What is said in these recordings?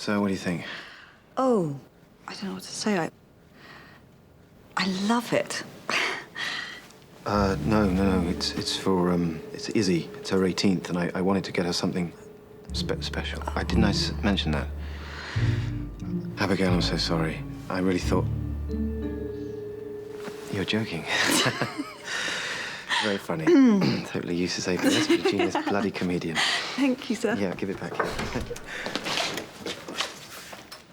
So, what do you think? Oh, I don't know what to say. I love it. No. It's for, it's Issy. It's her 18th, and I wanted to get her something special. Didn't I mention that? Abigail, I'm so sorry. I really thought... You're joking. Very funny. Totally useless APS, but a genius bloody comedian. Thank you, sir. Yeah, give it back here.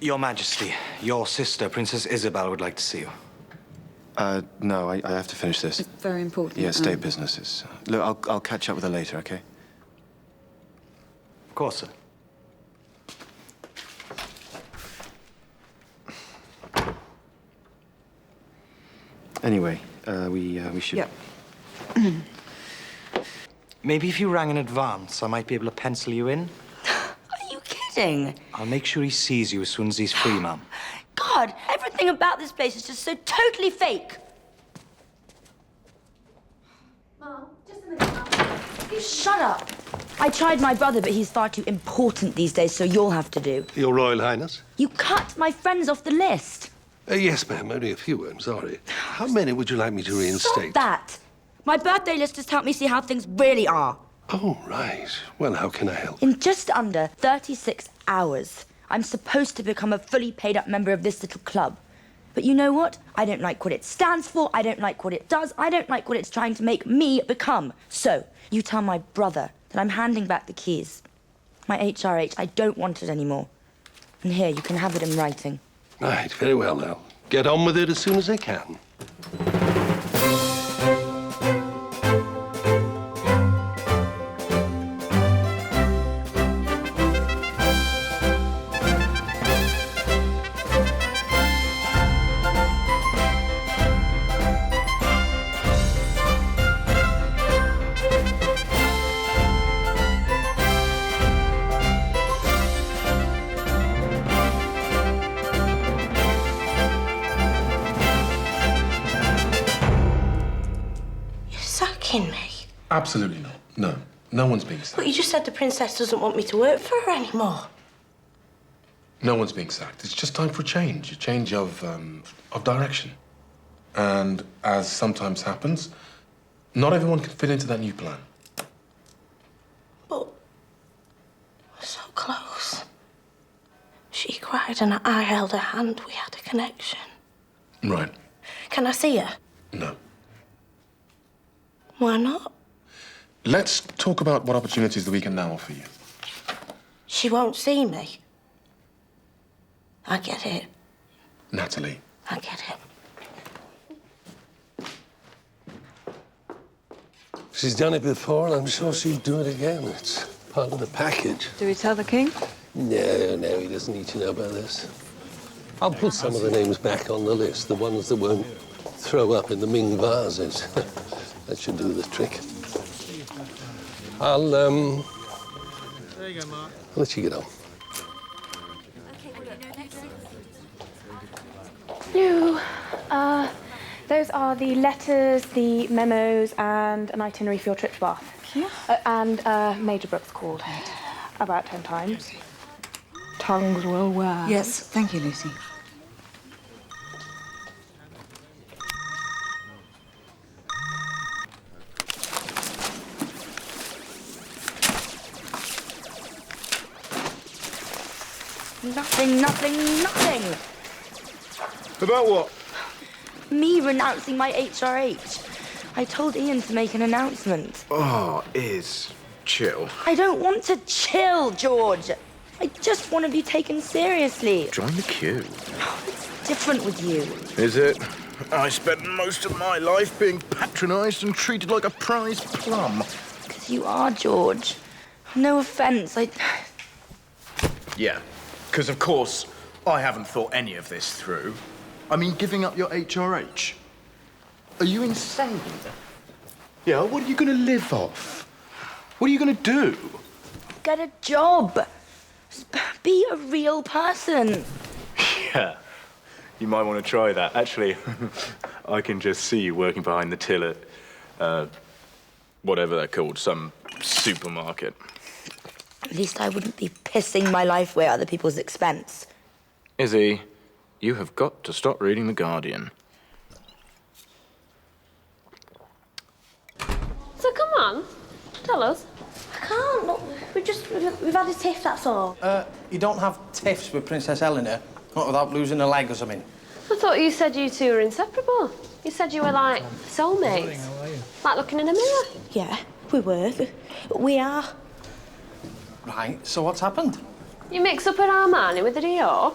Your Majesty, your sister, Princess Isabelle, would like to see you. No, I have to finish this. It's very important. Yeah, state business. Look, I'll catch up with her later, okay? Of course, sir. Anyway, we should... Yep. Maybe if you rang in advance, I might be able to pencil you in. Are you kidding? I'll make sure he sees you as soon as he's free, ma'am. God, everything about this place is just so totally fake. Mom, just a minute, Mom. You shut up. I tried my brother, but he's far too important these days, so you'll have to do. Your Royal Highness? You cut my friends off the list. Yes, ma'am. Only a few, I'm sorry. How many would you like me to reinstate? Stop that. My birthday list has helped me see how things really are. Oh, right. Well, how can I help? In just under 36 hours, I'm supposed to become a fully paid-up member of this little club. But you know what? I don't like what it stands for. I don't like what it does. I don't like what it's trying to make me become. So, you tell my brother that I'm handing back the keys. My HRH, I don't want it anymore. And here, you can have it in writing. Right, very well now. Get on with it as soon as I can. Me? Absolutely not. No. No one's being sacked. But you just said the princess doesn't want me to work for her anymore. No one's being sacked. It's just time for a change of direction. And as sometimes happens, not everyone can fit into that new plan. But we're so close. She cried and I held her hand. We had a connection. Right. Can I see her? No. Why not? Let's talk about what opportunities that we can now offer you. She won't see me. I get it. Natalie. I get it. She's done it before, and I'm sure she'll do it again. It's part of the package. Do we tell the king? No, he doesn't need to know about this. I'll put some of the names back on the list, the ones that won't throw up in the Ming vases. That should do the trick. I'll, There you go, Mark. I'll let you get on. No. Those are the letters, the memos, and an itinerary for your trip to Bath. Yeah. And Major Brooks called about 10 times. Tongues will wag. Yes, thank you, Lucy. Nothing. About what? Me renouncing my HRH. I told Ian to make an announcement. Oh, chill. I don't want to chill, George. I just want to be taken seriously. Join the queue. It's different with you. Is it? I spent most of my life being patronised and treated like a prize plum. Because you are, George. No offence, Yeah, because of course I haven't thought any of this through. I mean, giving up your HRH. Are you insane? Yeah, what are you going to live off? What are you going to do? Get a job. Be a real person. Yeah, you might want to try that. Actually, I can just see you working behind the till at, whatever they're called, some supermarket. At least I wouldn't be pissing my life away at other people's expense. Izzy, you have got to stop reading The Guardian. So come on, tell us. I can't. Look, we've had a tiff, that's all. You don't have tiffs with Princess Eleanor, not without losing a leg or something. I thought you said you two were inseparable. You said you were like soulmates. Like looking in a mirror. Yeah, we were. We are. Right, so what's happened? You mix up an Armani with a Dior.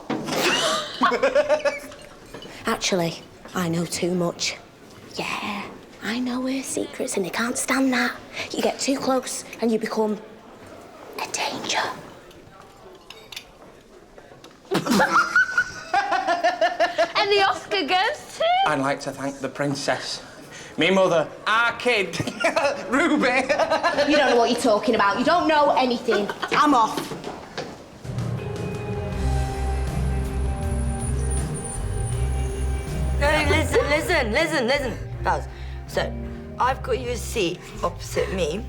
Actually, I know too much. Yeah, I know her secrets and you can't stand that. You get too close and you become a danger. And the Oscar goes to... I'd like to thank the princess. Me mother, our kid, Ruby. You don't know what you're talking about. You don't know anything. I'm off. No, listen. Baz, so I've got you a seat opposite me,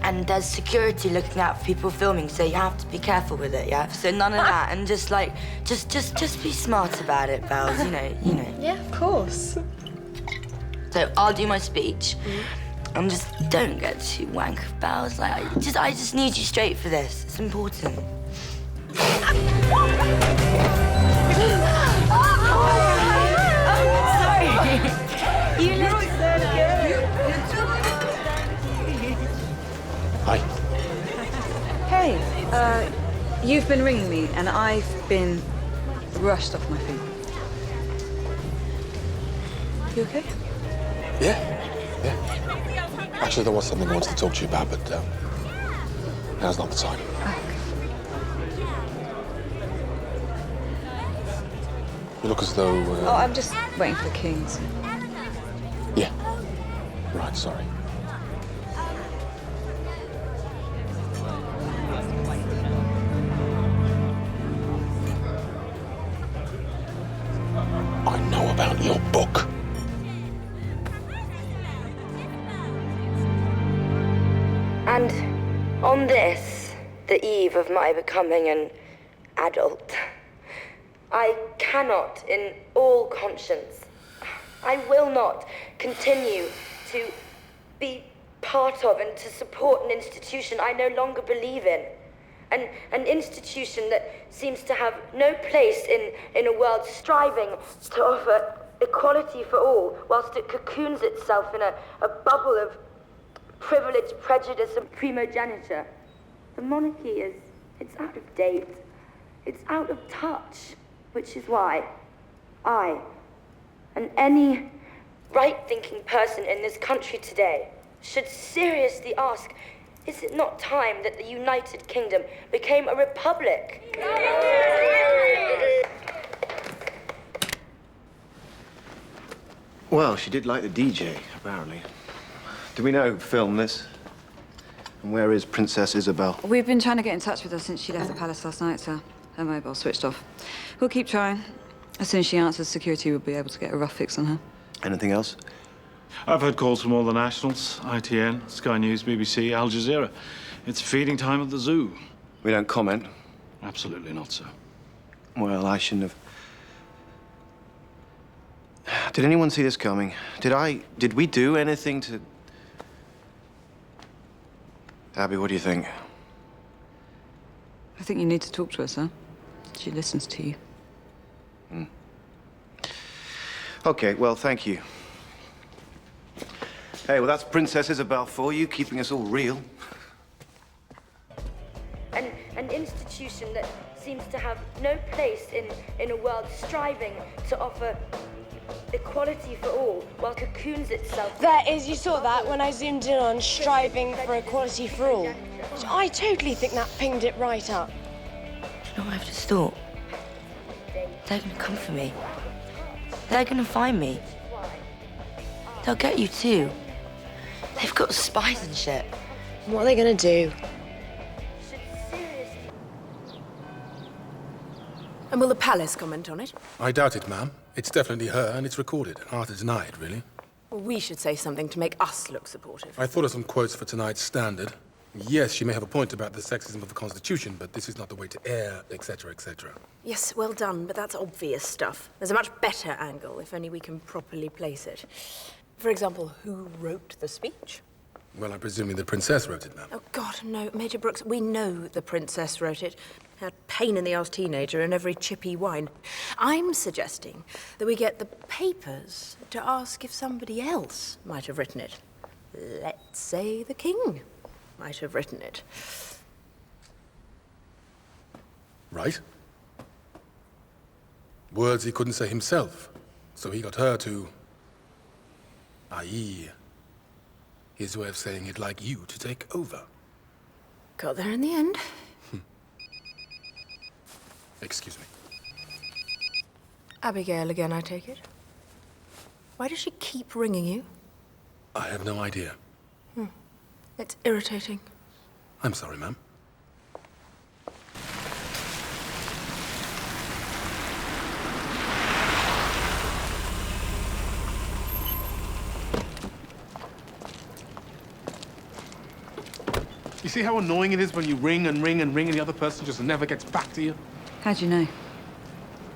and there's security looking out for people filming, so you have to be careful with it, yeah? So none of that, and just be smart about it, Baz, you know. Yeah, of course. So I'll do my speech, and just don't get too wank, Baz. Like, I just need you straight for this. It's important. You look so good. Hi. Hey, you've been ringing me, and I've been rushed off my feet. You okay? Yeah. Actually, there was something I wanted to talk to you about, but now's not the time. You look as though... Oh, I'm just waiting for the Kings. Yeah. Right, sorry. I know about your book. And on this, the eve of my becoming an adult, I cannot, in all conscience, I will not continue to be part of and to support an institution I no longer believe in. An institution that seems to have no place in a world striving to offer equality for all, whilst it cocoons itself in a bubble of privilege, prejudice, and primogeniture. The monarchy it's out of date. It's out of touch, which is why I, and any right-thinking person in this country today, should seriously ask, is it not time that the United Kingdom became a republic? Well, she did like the DJ, apparently. Do we know who filmed this? And where is Princess Isabelle? We've been trying to get in touch with her since she left the palace last night, sir. Her mobile switched off. We'll keep trying. As soon as she answers, security will be able to get a rough fix on her. Anything else? I've had calls from all the nationals, ITN, Sky News, BBC, Al Jazeera. It's feeding time at the zoo. We don't comment? Absolutely not, sir. Well, I shouldn't have... Did anyone see this coming? Did we do anything to... Abby, what do you think? I think you need to talk to her, sir. She listens to you. Okay, well, thank you. Hey, well, that's Princess Isabelle for you, keeping us all real. An institution that seems to have no place in a world striving to offer equality for all, while cocoons itself... There is, you saw that when I zoomed in on striving for equality for all. I totally think that pinged it right up. You know what I have to stop? They're gonna come for me. They're gonna find me. They'll get you too. They've got spies and shit. What are they gonna do? And will the palace comment on it? I doubt it, ma'am. It's definitely her, and it's recorded. Hard to deny it, really. Well, we should say something to make us look supportive. I thought of some quotes for tonight's Standard. Yes, she may have a point about the sexism of the Constitution, but this is not the way to air, etc., etc. Yes, well done, but that's obvious stuff. There's a much better angle, if only we can properly place it. For example, who wrote the speech? Well, I'm presuming the princess wrote it, ma'am. Oh, God, no. Major Brooks, we know the princess wrote it. That pain-in-the-ass teenager and every chippy wine. I'm suggesting that we get the papers to ask if somebody else might have written it. Let's say the king might have written it. Right? Words he couldn't say himself, so he got her to... i.e. his way of saying he'd like you to take over. Got there in the end. Excuse me. Abigail again, I take it. Why does she keep ringing you? I have no idea. It's irritating. I'm sorry, ma'am. You see how annoying it is when you ring and ring and ring and the other person just never gets back to you? How'd you know?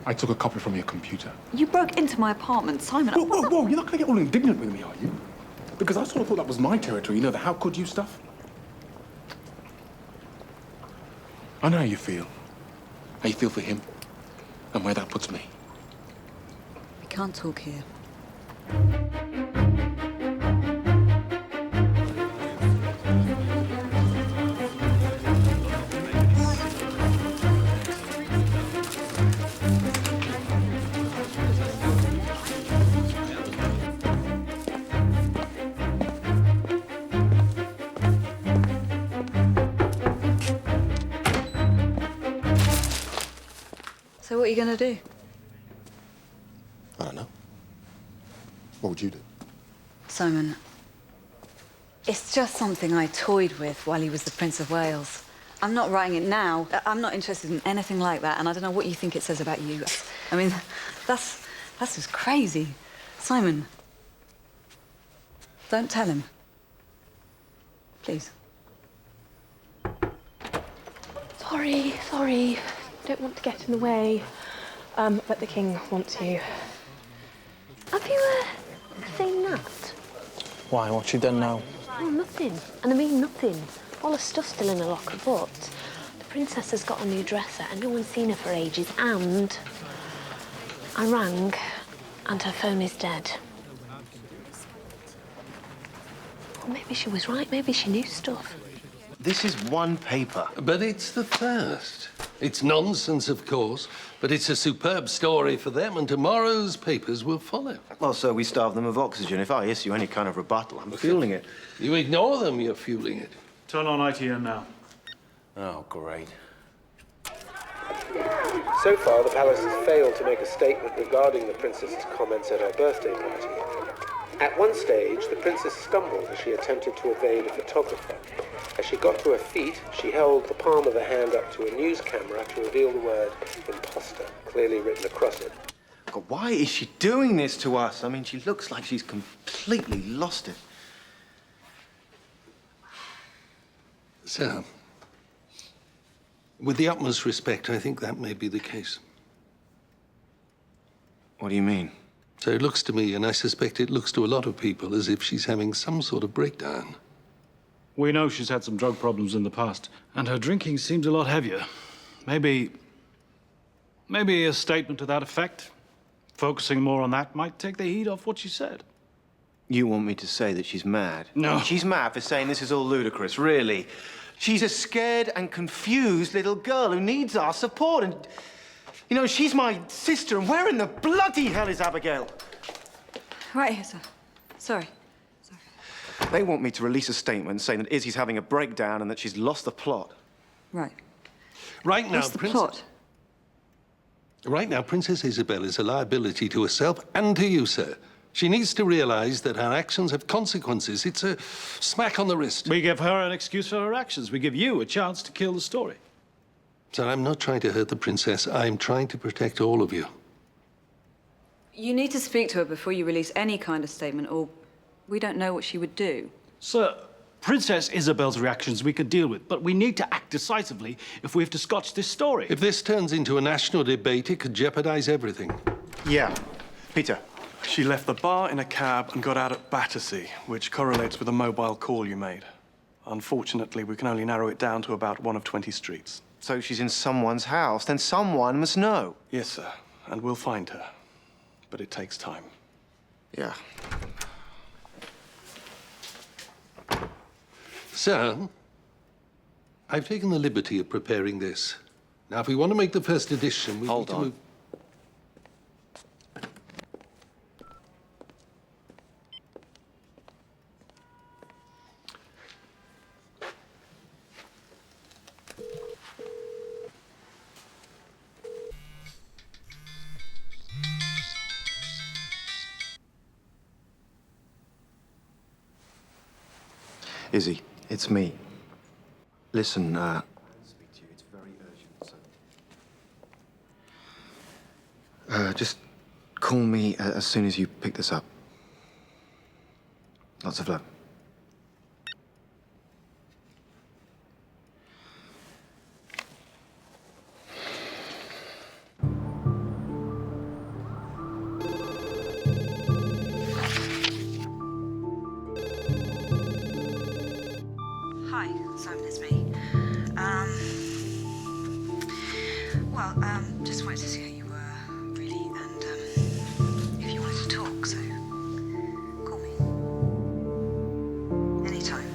I took a copy from your computer. You broke into my apartment, Simon. Whoa, whoa, whoa, you're not gonna get all indignant with me, are you? Because I sort of thought that was my territory, you know, the how could you stuff. I know how you feel. How you feel for him, and where that puts me. We can't talk here. So what are you going to do? I don't know. What would you do? Simon, it's just something I toyed with while he was the Prince of Wales. I'm not writing it now. I'm not interested in anything like that, and I don't know what you think it says about you. I mean, that's just crazy. Simon, don't tell him. Please. Sorry. Don't want to get in the way. But the king wants you. Have you seen that? Why? What's she done now? Oh, nothing. And I mean nothing. All her stuff's still in a locker, but the princess has got a new dresser and no one's seen her for ages, and I rang and her phone is dead. Well, maybe she was right. Maybe she knew stuff. This is one paper. But it's the first. It's nonsense, of course, but it's a superb story for them, and tomorrow's papers will follow. Well, so we starve them of oxygen. If I issue any kind of rebuttal, I'm fueling it. You ignore them, you're fueling it. Turn on ITN now. Oh, great. So far, the palace has failed to make a statement regarding the princess's comments at her birthday party. At one stage, the princess stumbled as she attempted to evade a photographer. As she got to her feet, she held the palm of her hand up to a news camera to reveal the word imposter, clearly written across it. God, why is she doing this to us? I mean, she looks like she's completely lost it. So, with the utmost respect, I think that may be the case. What do you mean? So it looks to me, and I suspect it looks to a lot of people, as if she's having some sort of breakdown. We know she's had some drug problems in the past, and her drinking seems a lot heavier. Maybe a statement to that effect, focusing more on that, might take the heat off what she said. You want me to say that she's mad? No. She's mad for saying this is all ludicrous, really. She's a scared and confused little girl who needs our support, and... You know, she's my sister, and where in the bloody hell is Abigail? Right here, sir. Sorry. They want me to release a statement saying that Izzy's having a breakdown and that she's lost the plot. Right. Right now, What's the plot? Right now, Princess Isabelle is a liability to herself and to you, sir. She needs to realize that her actions have consequences. It's a smack on the wrist. We give her an excuse for her actions. We give you a chance to kill the story. Sir, I'm not trying to hurt the princess. I'm trying to protect all of you. You need to speak to her before you release any kind of statement, or we don't know what she would do. Sir, Princess Isabelle's reactions we can deal with, but we need to act decisively if we have to scotch this story. If this turns into a national debate, it could jeopardize everything. Yeah. Peter. She left the bar in a cab and got out at Battersea, which correlates with the mobile call you made. Unfortunately, we can only narrow it down to about 1 of 20 streets. So she's in someone's house, then someone must know. Yes, sir, and we'll find her. But it takes time. Yeah. Sir, I've taken the liberty of preparing this. Now, if we want to make the first edition, we need to move... Issy, it's me. Listen, just call me as soon as you pick this up. Lots of love. Hi, Simon, it's me. Just wanted to see how you were, really, and if you wanted to talk, so call me. Anytime.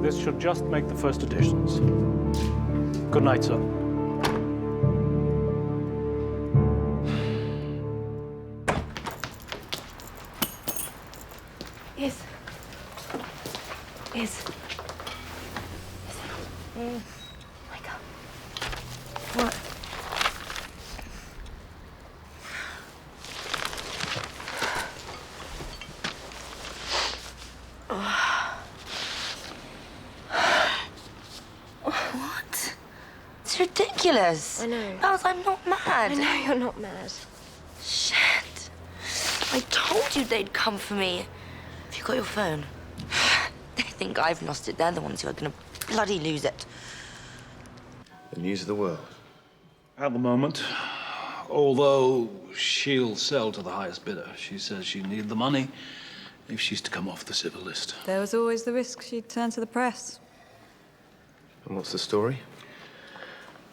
This should just make the first editions. Good night, sir. Is. Wake up. What? What? It's ridiculous. I know. Bells, I'm not mad. I know you're not mad. Shit. I told you they'd come for me. Have you got your phone? They think I've lost it. They're the ones who are gonna bloody lose it. The news of the world. At the moment, although she'll sell to the highest bidder, she says she needs the money if she's to come off the civil list. There was always the risk she'd turn to the press. And what's the story?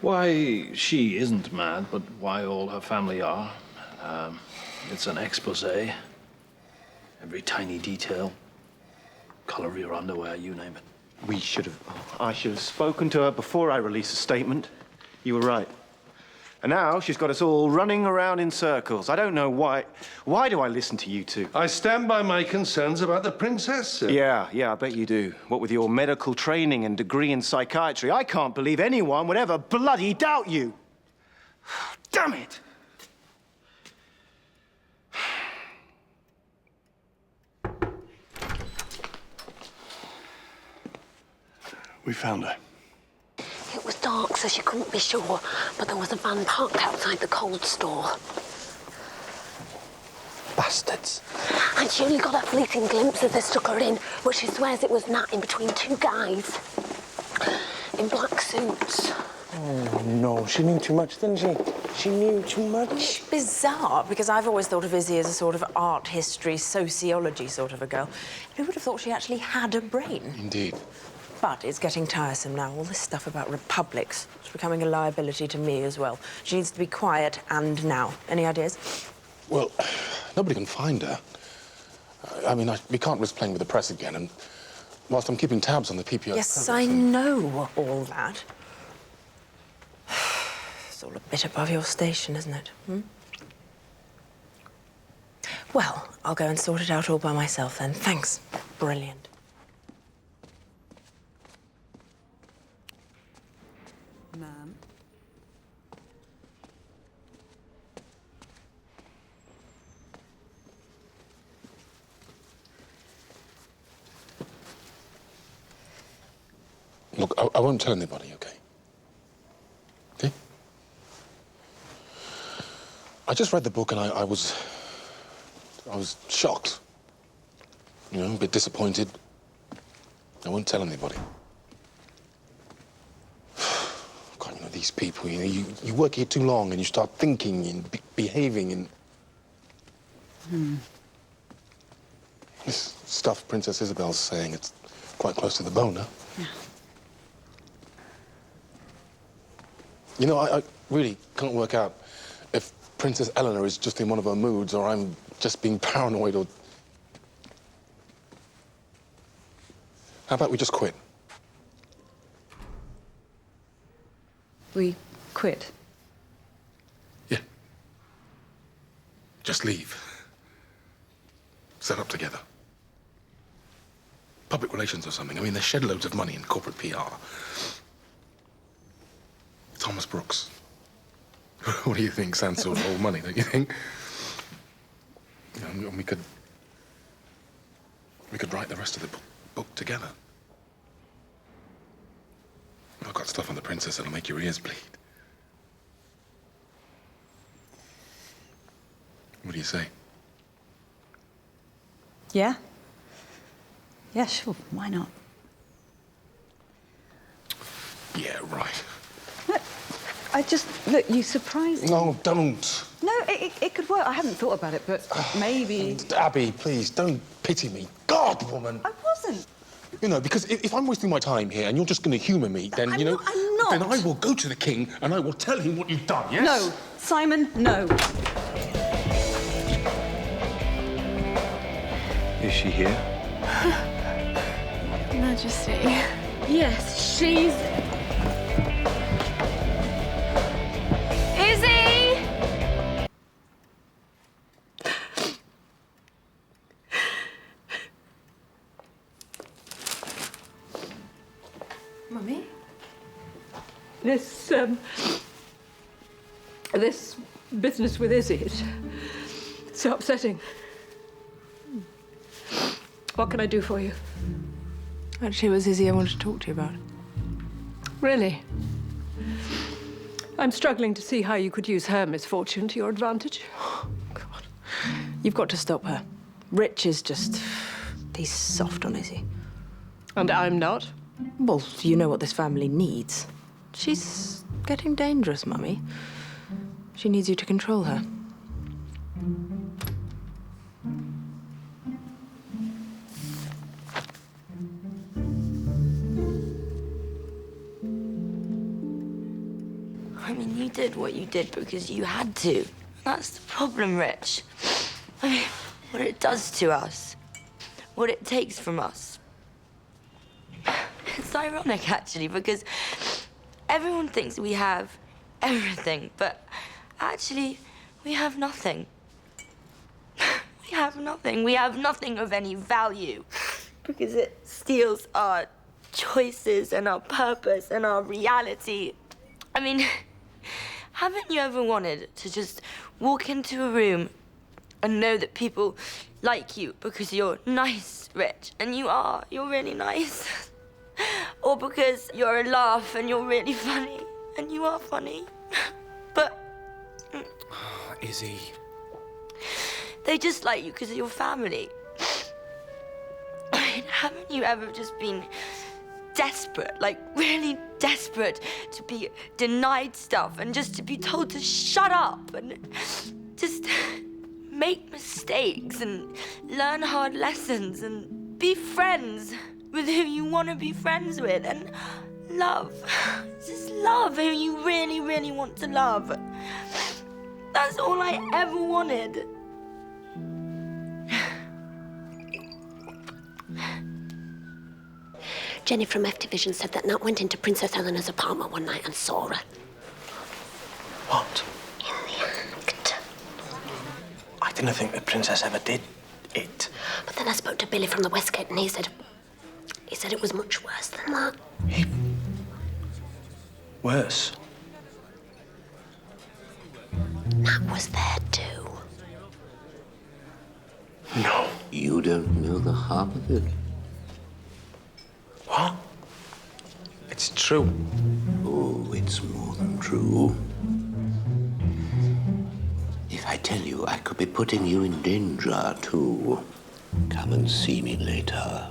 Why she isn't mad, but why all her family are. It's an expose. Every tiny detail. Colour of your underwear, you name it. I should have spoken to her before I released a statement. You were right. And now she's got us all running around in circles. I don't know why. Why do I listen to you two? I stand by my concerns about the princess, sir. Yeah, I bet you do. What with your medical training and degree in psychiatry, I can't believe anyone would ever bloody doubt you. Damn it! We found her. It was dark, so she couldn't be sure, but there was a van parked outside the cold store. Bastards. And she only got a fleeting glimpse as they stuck her in, but she swears it was Nat in between two guys in black suits. Oh, no, she knew too much, didn't she? She knew too much. Bizarre, because I've always thought of Issy as a sort of art history, sociology sort of a girl. Who would have thought she actually had a brain? Indeed. But it's getting tiresome now. All this stuff about republics. It's becoming a liability to me as well. She needs to be quiet and now. Any ideas? Well, nobody can find her. I mean, we can't risk playing with the press again, and whilst I'm keeping tabs on the PPO... Yes, I know all that. all a bit above your station, isn't it? Hmm? Well, I'll go and sort it out all by myself then. Thanks. Brilliant. Ma'am. Look, I won't tell anybody, okay? Okay? I just read the book and I was shocked. You know, a bit disappointed. I won't tell anybody. God, you know, these people, you know, you work here too long and you start thinking and behaving and... This stuff Princess Isabelle's saying, it's quite close to the bone, huh? Yeah. You know, I really can't work out if Princess Eleanor is just in one of her moods or I'm just being paranoid or... How about we just quit? We quit. Yeah. Just leave. Set up together. Public relations or something. I mean, they shed loads of money in corporate PR. Thomas Brooks. What do you think? Sounds sort of old money, don't you think? You know, and we could write the rest of the book together. I've got stuff on the princess that'll make your ears bleed. What do you say? Yeah? Yeah, sure. Why not? Yeah, right. Look, you surprised me. No, don't. No, it could work. I hadn't thought about it, but maybe... Abby, please, don't pity me. God, woman. I wasn't. You know, because if I'm wasting my time here and you're just going to humour me, then, I'm not. then I will go to the king and I will tell him what you've done, yes? No. Simon, no. Is she here? Majesty. Yes, she's... Issy! Mummy? This business with Issy, it's so upsetting. What can I do for you? Actually, it was Issy I wanted to talk to you about. Really? I'm struggling to see how you could use her misfortune to your advantage. Oh, God. You've got to stop her. Rich is just... he's soft on Issy. And I'm not? Well, you know what this family needs. She's getting dangerous, Mummy. She needs you to control her. I mean, you did what you did because you had to. That's the problem, Rich. I mean, what it does to us, what it takes from us. It's ironic, actually, because everyone thinks we have everything, but actually, we have nothing. We have nothing. We have nothing of any value because it steals our choices and our purpose and our reality. I mean, haven't you ever wanted to just walk into a room and know that people like you because you're nice, Rich, and you're really nice? Or because you're a laugh and you're really funny, and you are funny. But... Issy. They just like you because of your family. I mean, haven't you ever just been desperate, like really desperate to be denied stuff and just to be told to shut up and just make mistakes and learn hard lessons and be friends with who you want to be friends with and love. Just love who you really, really want to love. That's all I ever wanted. Jenny from F Division said that Nat went into Princess Eleanor's apartment one night and saw her. didn't think the princess ever did it. But then I spoke to Billy from the Westgate and he said it was much worse than that. Worse? Nat was there too. No. You don't know the half of it. What? It's true. Oh, it's more than true. If I tell you, I could be putting you in danger, too. Come and see me later.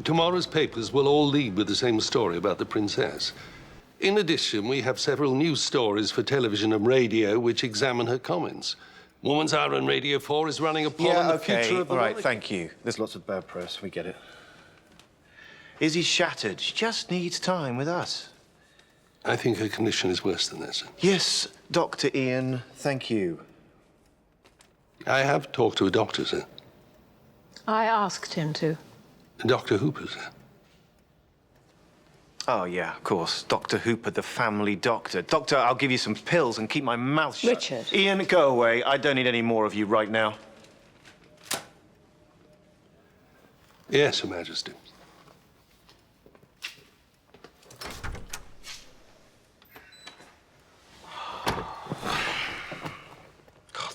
Tomorrow's papers will all lead with the same story about the princess. In addition, we have several news stories for television and radio which examine her comments. Woman's Hour on Radio 4 is running a poll on the future of the monarchy. Thank you. There's lots of bad press, we get it. Izzy's shattered. She just needs time with us. I think her condition is worse than this. Yes, Dr. Ian, thank you. I have talked to a doctor, sir. I asked him to. Dr. Hooper, sir. Oh, yeah, of course. Dr. Hooper, the family doctor. Doctor, I'll give you some pills and keep my mouth shut. Richard. Ian, go away. I don't need any more of you right now. Yes, Your Majesty.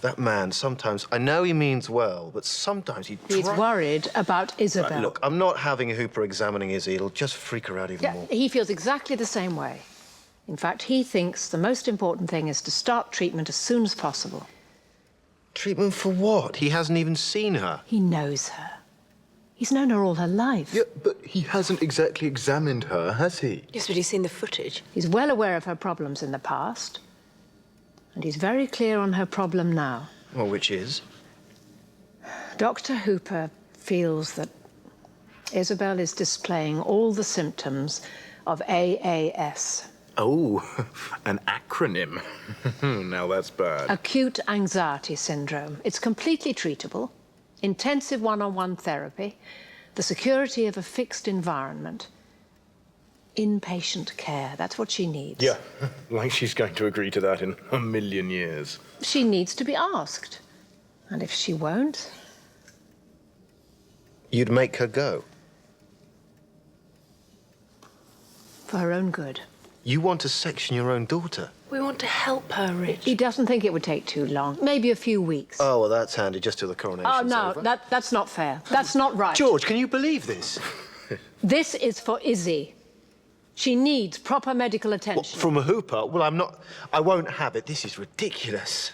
That man, sometimes, I know he means well, but sometimes He's worried about Isabelle. Right, look, I'm not having Hooper examining Izzy. It'll just freak her out even more. He feels exactly the same way. In fact, he thinks the most important thing is to start treatment as soon as possible. Treatment for what? He hasn't even seen her. He knows her. He's known her all her life. Yeah, but he hasn't exactly examined her, has he? Yes, but he's seen the footage. He's well aware of her problems in the past. And he's very clear on her problem now. Well, which is? Dr. Hooper feels that Isabelle is displaying all the symptoms of AAS. Oh, an acronym. Now that's bad. Acute anxiety syndrome. It's completely treatable. Intensive one-on-one therapy. The security of a fixed environment. Inpatient care. That's what she needs. Yeah, like she's going to agree to that in a million years. She needs to be asked. And if she won't... You'd make her go? For her own good. You want to section your own daughter? We want to help her, Rich. He doesn't think it would take too long. Maybe a few weeks. Oh, well, that's handy, just till the coronation's Oh, no, over. that's not fair. That's not right. George, can you believe this? This is for Izzy. She needs proper medical attention. From a Hooper? Well, I won't have it. This is ridiculous.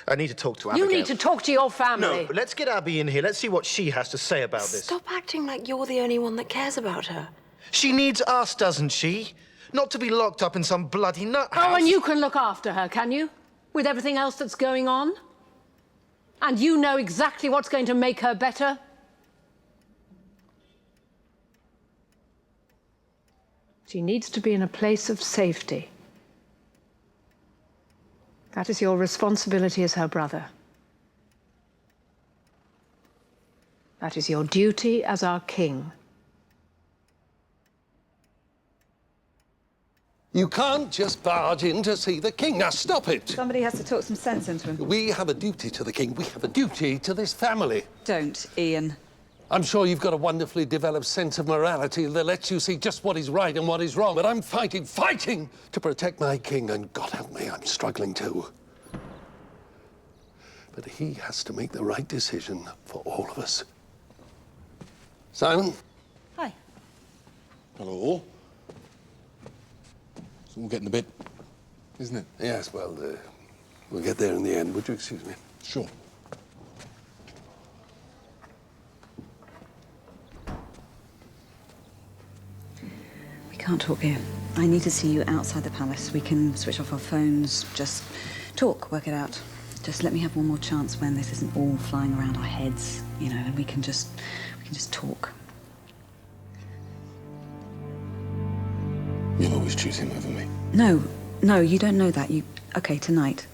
I need to talk to Abigail. You need to talk to your family. No, let's get Abby in here. Let's see what she has to say about this. Stop acting like you're the only one that cares about her. She needs us, doesn't she? Not to be locked up in some bloody nut house. Oh, and you can look after her, can you? With everything else that's going on? And you know exactly what's going to make her better? She needs to be in a place of safety. That is your responsibility as her brother. That is your duty as our king. You can't just barge in to see the king. Now, stop it! Somebody has to talk some sense into him. We have a duty to the king. We have a duty to this family. Don't, Ian. I'm sure you've got a wonderfully developed sense of morality that lets you see just what is right and what is wrong. But I'm fighting to protect my king, and God help me, I'm struggling too. But he has to make the right decision for all of us. Simon? Hi. Hello. It's all getting a bit, isn't it? Yes, well, we'll get there in the end. Would you excuse me? Sure. We can't talk here. I need to see you outside the palace. We can switch off our phones, just talk, work it out. Just let me have one more chance when this isn't all flying around our heads, you know, and we can just talk. You'll always choose him over me. No, you don't know that. Okay, tonight.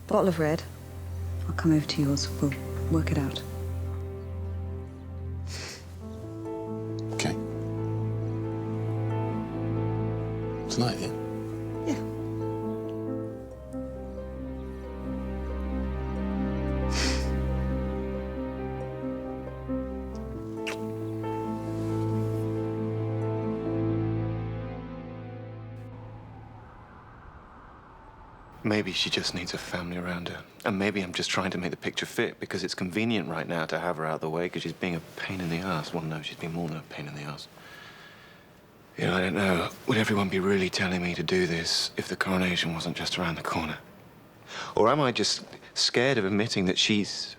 Bottle of red. I'll come over to yours. We'll work it out. Okay. Tonight, yeah? Yeah. Maybe she just needs a family around her. And maybe I'm just trying to make the picture fit because it's convenient right now to have her out of the way because she's being a pain in the ass. Well, no, she's been more than a pain in the ass. You know, I don't know. Would everyone be really telling me to do this if the coronation wasn't just around the corner? Or am I just scared of admitting that she's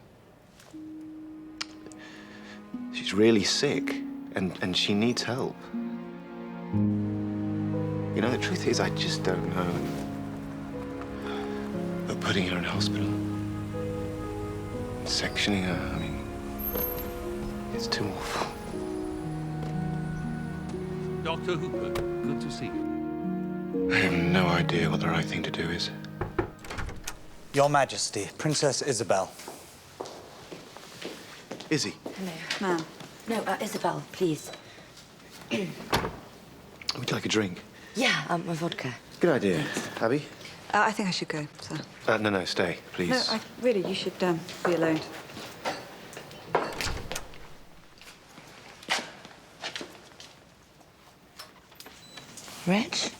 really sick and she needs help? You know, the truth is I just don't know. But putting her in hospital, sectioning her, I mean, it's too awful. Dr. Hooper, good to see you. I have no idea what the right thing to do is. Your Majesty, Princess Isabelle. Issy. Hello. Ma'am. No, Isabelle, please. Would you like a drink? Yeah, a vodka. Good idea. Abby? I think I should go, sir. No, stay, please. No, really, you should be alone. Rich?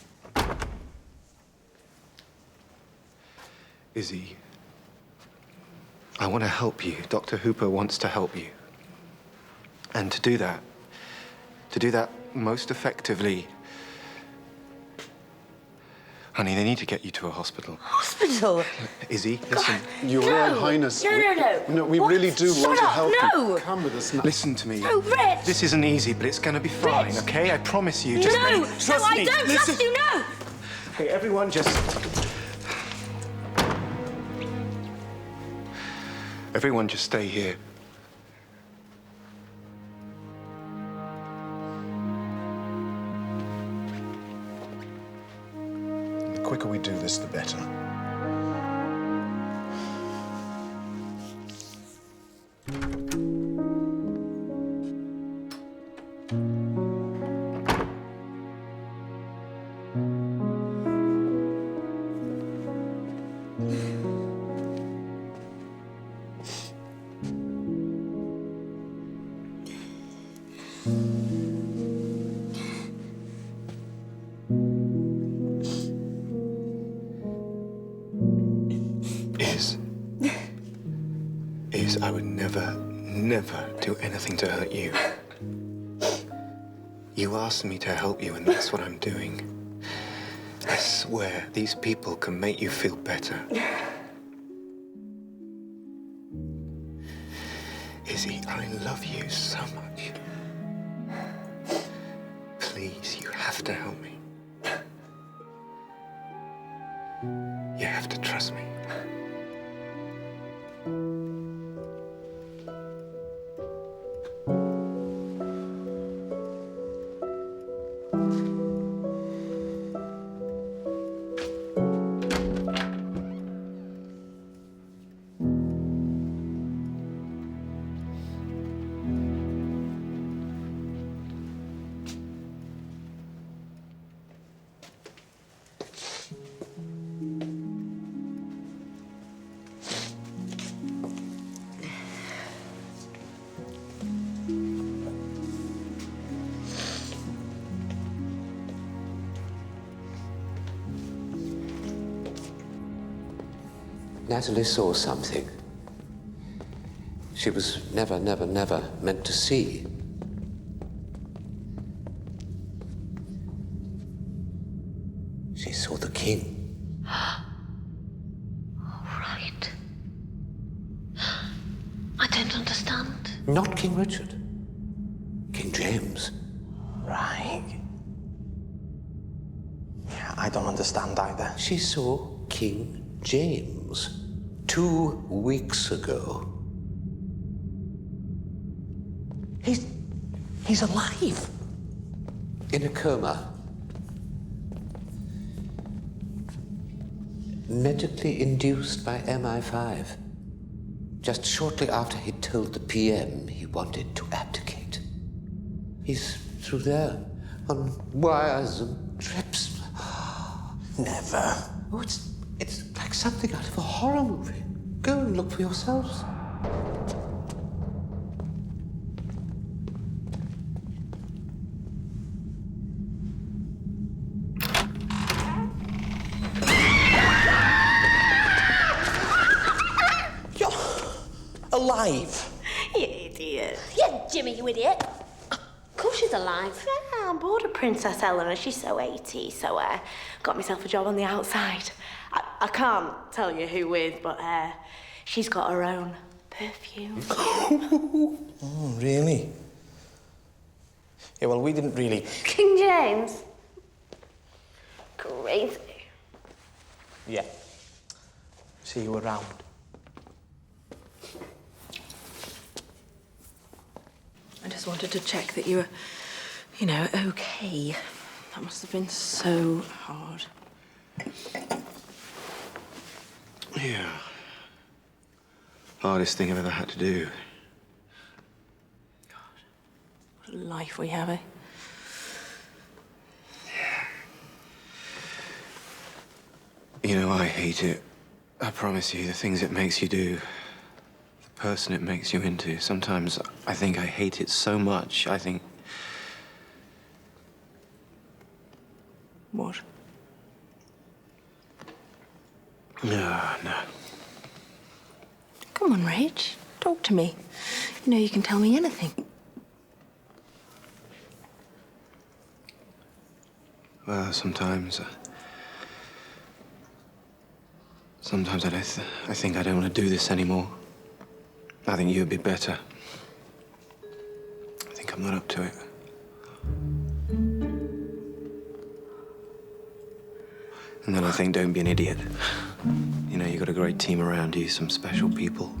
Issy, I want to help you. Dr. Hooper wants to help you. And to do that most effectively, honey, they need to get you to a hospital. Hospital? Issy, listen. Your Royal Highness. No. We really do want to help No. you. Come with us now. Listen to me. No, Rich! This isn't easy, but it's gonna be fine, okay? I promise you. Just No, trust me. I don't Listen. trust you, no! Okay, everyone just... Everyone just stay here. The quicker we do this, the better. I would never do anything to hurt you. You asked me to help you, and that's what I'm doing. I swear, these people can make you feel better. Issy, I love you so much. Please, you have to help me. You have to trust me. Natalie saw something she was never meant to see. She saw the king. All right. I don't understand. Not King Richard. King James. Right. Yeah, I don't understand either. She saw King James. 2 weeks ago. He's alive. In a coma. Medically induced by MI5. Just shortly after he told the PM he wanted to abdicate. He's through there, on wires and trips. Never. Oh, it's like something out of a horror movie. Go and look for yourselves. Alive. You idiot. Yeah, Jimmy, you idiot. Of course she's alive. Yeah, I'm bored of Princess Eleanor. She's so 80, so got myself a job on the outside. I can't tell you who with, but she's got her own perfume. Oh, really? Yeah, well, we didn't really... King James. Crazy. Yeah. See you around. I just wanted to check that you were, okay. That must have been so hard. Yeah. Hardest thing I've ever had to do. What a life we have, eh? You know, I hate it. I promise you, the things it makes you do, the person it makes you into. Sometimes I think I hate it so much, I think... What? No. Come on, Rach. Talk to me. You know you can tell me anything. Well, sometimes I think I don't want to do this anymore. I think you'd be better. I think I'm not up to it. And then I think don't be an idiot. You know, you got a great team around you, some special people.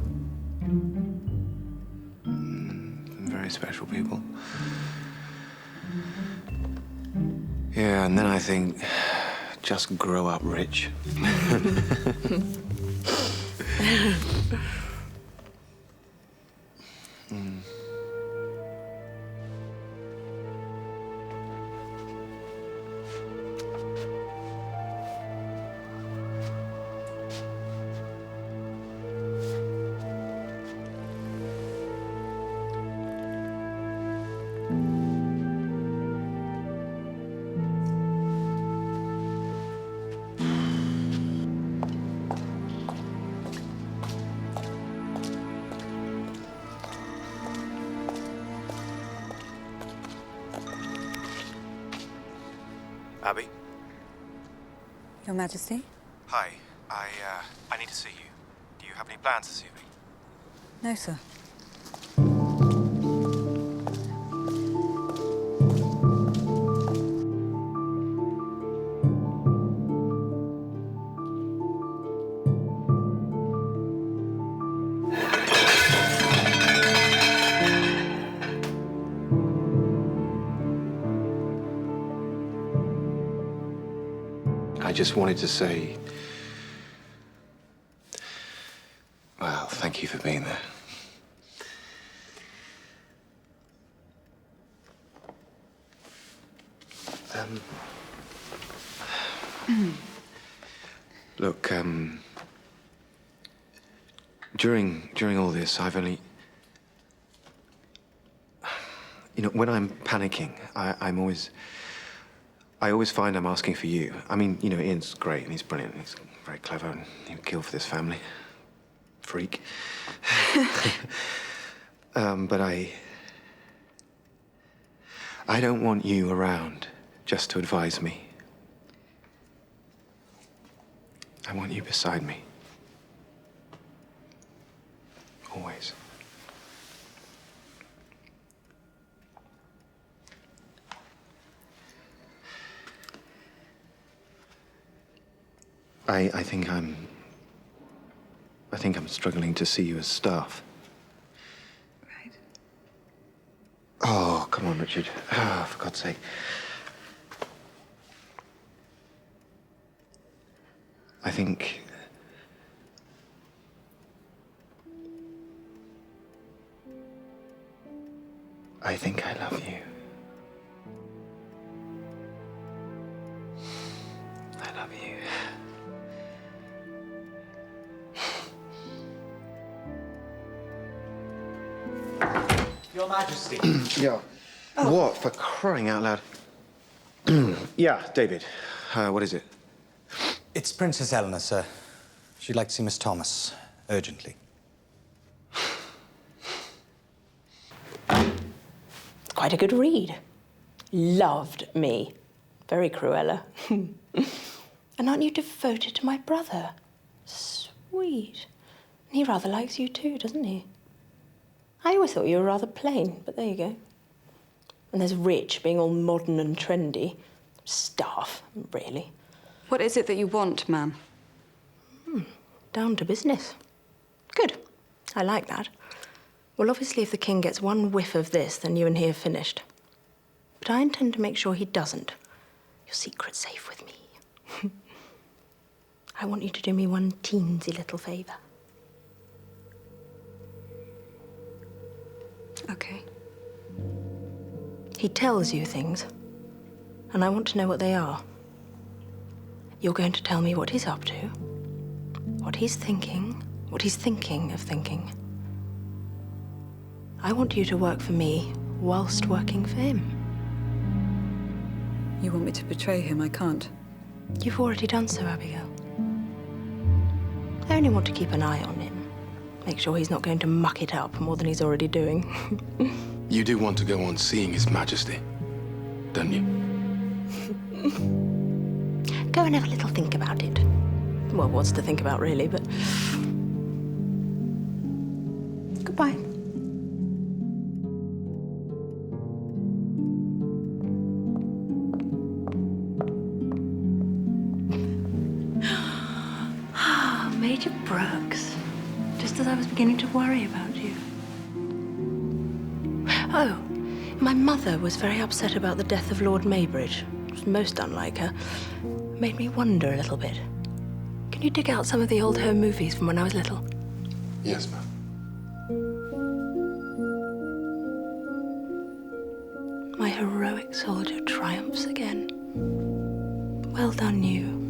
Some very special people. Yeah, and then I think, just grow up rich. Abby? Your Majesty? Hi. I need to see you. Do you have any plans this evening? No, sir. I just wanted to say, well, thank you for being there. Look, during all this, I've only... You know, when I'm panicking, I always find I'm asking for you. I mean, you know, Ian's great and he's brilliant and he's very clever and he would kill for this family. Freak. But I don't want you around just to advise me. I want you beside me. Always. I think I'm a think I'm struggling to see you as staff. Right. Oh, come on, Richard. Oh, for God's sake. I think I love you. I love you. Your Majesty. Yeah. What, for crying out loud? Yeah, David. What is it? It's Princess Eleanor, sir. She'd like to see Miss Thomas, urgently. Quite a good read. Loved me. Very Cruella. And aren't you devoted to my brother? Sweet. He rather likes you too, doesn't he? I always thought you were rather plain, but there you go. And there's Rich being all modern and trendy. Staff, really. What is it that you want, ma'am? Down to business. Good. I like that. Well, obviously, if the king gets one whiff of this, then you and he are finished. But I intend to make sure he doesn't. Your secret's safe with me. I want you to do me one teensy little favour. Okay. He tells you things, and I want to know what they are. You're going to tell me what he's up to, what he's thinking of thinking. I want you to work for me whilst working for him. You want me to betray him? I can't. You've already done so, Abigail. I only want to keep an eye on him. Make sure he's not going to muck it up more than he's already doing. You do want to go on seeing His Majesty, don't you? Go and have a little think about it. Well, what's to think about, really, but... Goodbye. Major Brooks. Just as I was beginning to worry about you. Oh, my mother was very upset about the death of Lord Maybridge. It was most unlike her. Made me wonder a little bit. Can you dig out some of the old home movies from when I was little? Yes, ma'am. My heroic soldier triumphs again. Well done, you.